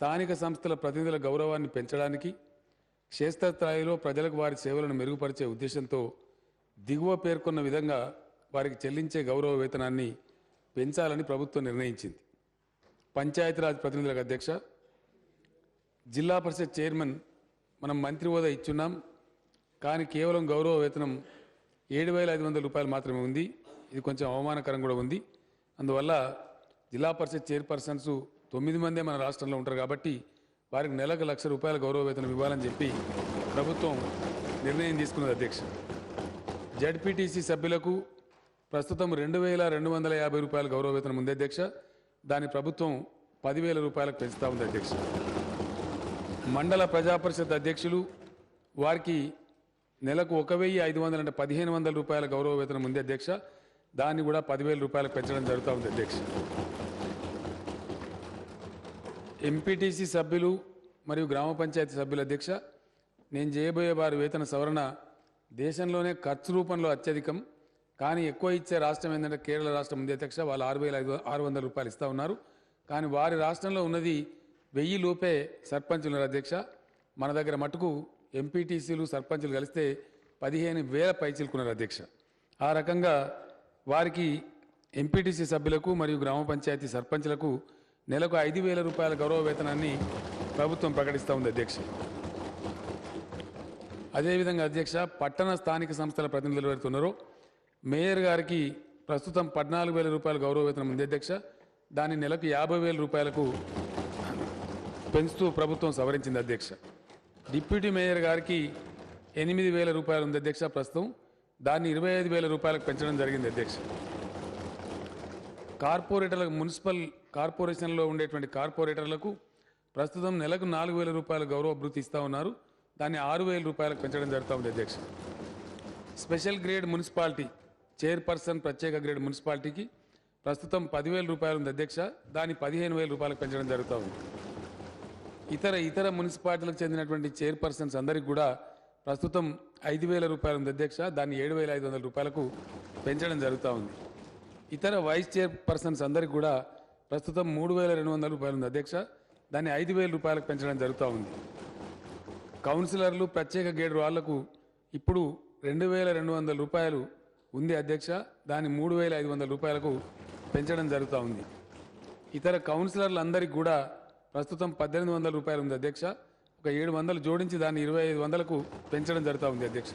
స్థానిక సంస్థల ప్రతినిధుల గౌరవాన్ని పెంచడానికి క్షేత్రస్థాయిలో ప్రజలకు వారి సేవలను మెరుగుపరిచే ఉద్దేశంతో దిగువ పేర్కొన్న విధంగా వారికి చెల్లించే గౌరవ వేతనాన్ని పెంచాలని ప్రభుత్వం నిర్ణయించింది. పంచాయతీరాజ్ ప్రతినిధులకు అధ్యక్ష, జిల్లా పరిషత్ చైర్మన్ మనం మంత్రి హోదా ఇచ్చున్నాం, కానీ కేవలం గౌరవ వేతనం 7,500 రూపాయలు మాత్రమే ఉంది. ఇది కొంచెం అవమానకరం కూడా ఉంది. అందువల్ల జిల్లా పరిషత్ చైర్పర్సన్స్ 9 మందే మన రాష్ట్రంలో ఉంటారు కాబట్టి వారికి నెలకు 1,00,000 రూపాయల గౌరవ వేతనం ఇవ్వాలని చెప్పి ప్రభుత్వం నిర్ణయం తీసుకున్నది అధ్యక్ష. జడ్పీటీసీ సభ్యులకు ప్రస్తుతం 2,250 రూపాయల గౌరవ వేతనం ఉంది అధ్యక్ష. దాని ప్రభుత్వం 10,000 రూపాయలకు పెంచుతా ఉంది అధ్యక్ష. మండల ప్రజాపరిషత్ అధ్యక్షులు వారికి నెలకు 1,500 అంటే 1,500 రూపాయల గౌరవ వేతనం ఉంది అధ్యక్ష. దాన్ని కూడా 10,000 రూపాయలకు పెంచడం జరుగుతూ ఉంది అధ్యక్ష. ఎంపీటీసీ సభ్యులు మరియు గ్రామ పంచాయతీ సభ్యుల అధ్యక్ష, నేను చేయబోయే వారి వేతన సవరణ దేశంలోనే ఖర్చు రూపంలో అత్యధికం, కానీ ఎక్కువ ఇచ్చే రాష్ట్రం ఏంటంటే కేరళ రాష్ట్రం ఉంది అధ్యక్ష. వాళ్ళు 6,600 రూపాయలు ఇస్తూ ఉన్నారు. కానీ వారి రాష్ట్రంలో ఉన్నది 1000 లోపే సర్పంచులు అధ్యక్ష. మన దగ్గర మటుకు ఎంపీటీసీలు సర్పంచులు కలిస్తే 15,000 పైచిలుకున్నారు అధ్యక్ష. ఆ రకంగా వారికి ఎంపీటీసీ సభ్యులకు మరియు గ్రామ పంచాయతీ సర్పంచులకు నెలకు 5,000 రూపాయల గౌరవ వేతనాన్ని ప్రభుత్వం ప్రకటిస్తూ ఉంది అధ్యక్ష. అదేవిధంగా అధ్యక్ష, పట్టణ స్థానిక సంస్థల ప్రతినిధులు ఎవరుతున్నారో మేయర్ గారికి ప్రస్తుతం 14,000 రూపాయల గౌరవ వేతనం ఉంది అధ్యక్ష. దాన్ని నెలకు 50,000 రూపాయలకు పెంచుతూ ప్రభుత్వం సవరించింది అధ్యక్ష. డిప్యూటీ మేయర్ గారికి 8,000 రూపాయలు ఉంది అధ్యక్ష ప్రస్తుతం. దాన్ని 25,000 రూపాయలకు పెంచడం జరిగింది అధ్యక్ష. కార్పొరేటర్లకు మున్సిపల్ కార్పొరేషన్లో ఉండేటువంటి కార్పొరేటర్లకు ప్రస్తుతం నెలకు 4,000 రూపాయల గౌరవ భృతి ఇస్తూ ఉన్నారు. దాన్ని 6,000 రూపాయలకు పెంచడం జరుగుతూ ఉంది అధ్యక్ష. స్పెషల్ గ్రేడ్ మున్సిపాలిటీ చైర్పర్సన్ ప్రత్యేక గ్రేడ్ మున్సిపాలిటీకి ప్రస్తుతం 10,000 రూపాయలు ఉంది అధ్యక్ష. దాన్ని 15,000 రూపాయలకు పెంచడం జరుగుతూ ఉంది. ఇతర మున్సిపాలిటీలకు చెందినటువంటి చైర్పర్సన్స్ అందరికీ కూడా ప్రస్తుతం 5,000 రూపాయలు ఉంది అధ్యక్ష. దాన్ని 7,500 రూపాయలకు పెంచడం జరుగుతూ ఉంది. ఇతర వైస్ చైర్పర్సన్స్ అందరికీ కూడా ప్రస్తుతం 3,200 రూపాయలు ఉంది అధ్యక్ష. దాన్ని 5,000 రూపాయలకు పెంచడం జరుగుతూ ఉంది. కౌన్సిలర్లు ప్రత్యేక గ్రేడ్ వాళ్లకు ఇప్పుడు 2,200 రూపాయలు ఉంది అధ్యక్ష. దాన్ని 3,500 రూపాయలకు పెంచడం జరుగుతూ ఉంది. ఇతర కౌన్సిలర్లందరికీ కూడా ప్రస్తుతం 1,800 రూపాయలు ఉంది అధ్యక్ష. ఒక 700 జోడించి దాన్ని 2,500కు పెంచడం జరుగుతూ ఉంది అధ్యక్ష.